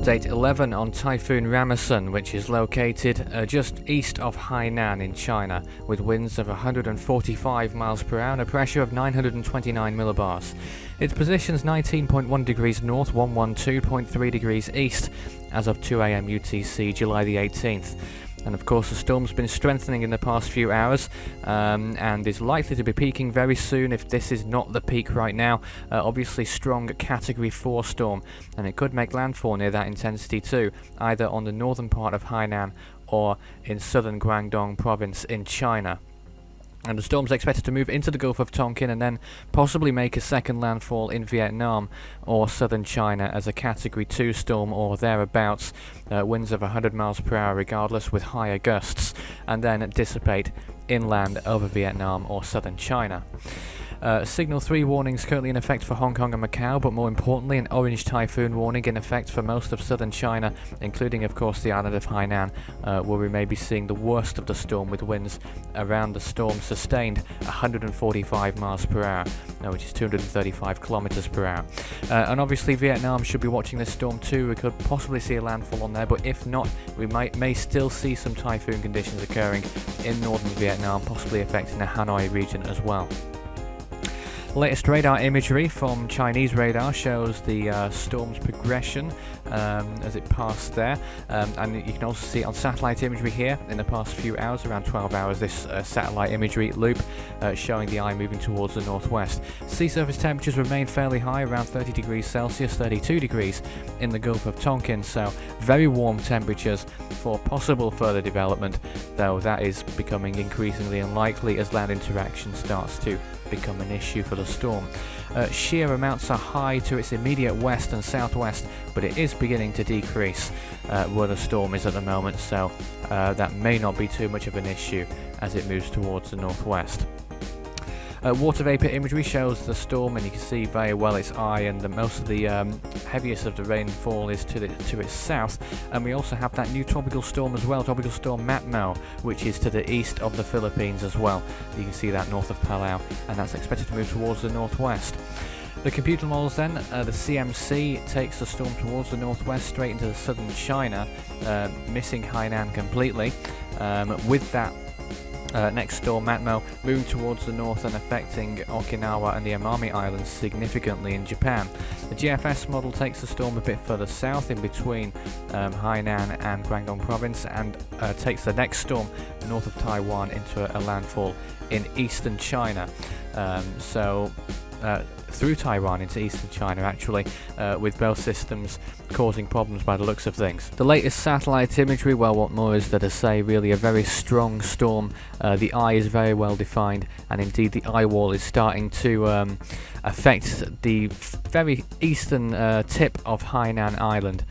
Update 11 on Typhoon Rammasun, which is located just east of Hainan in China, with winds of 145 miles per hour and a pressure of 929 millibars. Its position's 19.1 degrees north, 112.3 degrees east, as of 2 AM UTC, July the 18th. And of course the storm's been strengthening in the past few hours and is likely to be peaking very soon if this is not the peak right now. Obviously strong category 4 storm, and it could make landfall near that intensity too, either on the northern part of Hainan or in southern Guangdong province in China. And the storm's expected to move into the Gulf of Tonkin and then possibly make a second landfall in Vietnam or southern China as a category 2 storm or thereabouts, winds of 100 miles per hour regardless with higher gusts, and then dissipate inland over Vietnam or southern China. Signal 3 warnings currently in effect for Hong Kong and Macau, but more importantly an orange typhoon warning in effect for most of southern China, including of course the island of Hainan, where we may be seeing the worst of the storm with winds around the storm sustained 145 miles per hour, which is 235 kilometers per hour. And obviously Vietnam should be watching this storm too. We could possibly see a landfall on there, but if not, we may still see some typhoon conditions occurring in northern Vietnam, possibly affecting the Hanoi region as well. Latest radar imagery from Chinese radar shows the storm's progression as it passed there, and you can also see it on satellite imagery here in the past few hours, around 12 hours, this satellite imagery loop showing the eye moving towards the northwest. Sea surface temperatures remain fairly high, around 30 degrees Celsius, 32 degrees in the Gulf of Tonkin, so very warm temperatures for possible further development, though that is becoming increasingly unlikely as land interaction starts to become an issue for the storm. Shear amounts are high to its immediate west and southwest, but it is beginning to decrease where the storm is at the moment, so that may not be too much of an issue as it moves towards the northwest. Water vapor imagery shows the storm, and you can see very well its eye, and most of the heaviest of the rainfall is to its south. And we also have that new tropical storm as well, Tropical Storm Matmo, which is to the east of the Philippines as well. You can see that north of Palau, and that's expected to move towards the northwest. The computer models then, the CMC takes the storm towards the northwest straight into the southern China, missing Hainan completely, with that next storm, Matmo, moving towards the north and affecting Okinawa and the Amami Islands significantly in Japan. The GFS model takes the storm a bit further south in between Hainan and Guangdong province, and takes the next storm north of Taiwan into a landfall in eastern China. Through Taiwan into eastern China actually, with both systems causing problems by the looks of things. The latest satellite imagery, well, what more is there to say, really? A very strong storm. The eye is very well defined, and indeed the eye wall is starting to affect the very eastern tip of Hainan Island.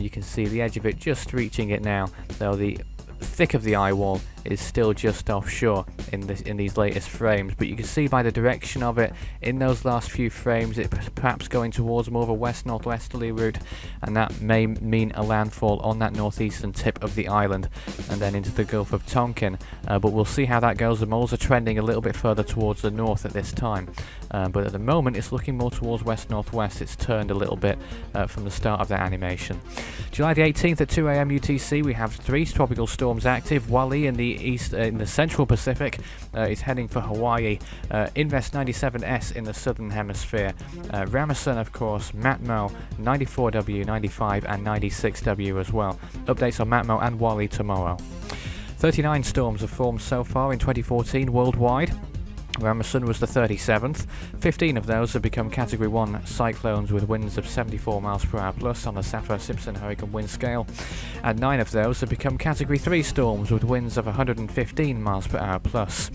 You can see the edge of it just reaching it now, though the thick of the eye wall is still just offshore in these latest frames, but you can see by the direction of it in those last few frames it perhaps going towards more of a west-northwesterly route, and that may mean a landfall on that northeastern tip of the island and then into the Gulf of Tonkin, but we'll see how that goes. The models are trending a little bit further towards the north at this time, but at the moment it's looking more towards west-northwest. It's turned a little bit from the start of that animation. July the 18th at 2 AM UTC we have 3 tropical storms active. Wally in the in the central Pacific is heading for Hawaii, Invest 97S in the southern hemisphere, Ramazan of course, Matmo 94W, 95 and 96W as well. Updates on Matmo and Wally tomorrow. 39 storms have formed so far in 2014 worldwide. Rammasun was the 37th. 15 of those have become Category 1 cyclones with winds of 74 miles per hour plus on the Saffir-Simpson hurricane wind scale, and 9 of those have become Category 3 storms with winds of 115 miles per hour plus.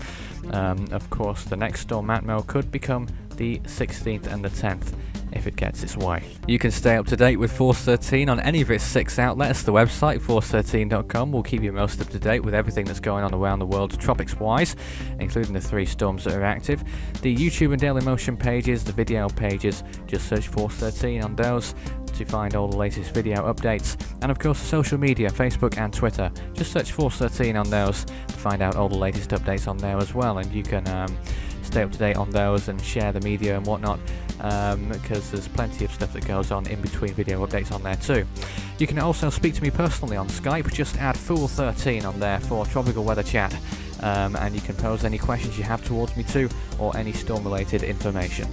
Of course, the next storm, Matmo, could become the 16th and the 10th if it gets its way. You can stay up to date with Force 13 on any of its 6 outlets. The website, force13.com, will keep you most up to date with everything that's going on around the world tropics-wise, including the 3 storms that are active. The YouTube and Daily Motion pages, the video pages, just search Force 13 on those to find all the latest video updates. And of course social media, Facebook and Twitter, just search Force 13 on those to find out all the latest updates on there as well, and you can stay up to date on those and share the media and whatnot, because there's plenty of stuff that goes on in between video updates on there too. You can also speak to me personally on Skype. Just add Fool13 on there for tropical weather chat, and you can pose any questions you have towards me too, or any storm related information.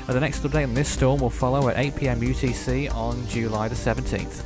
The next update on this storm will follow at 8 PM UTC on July the 17th.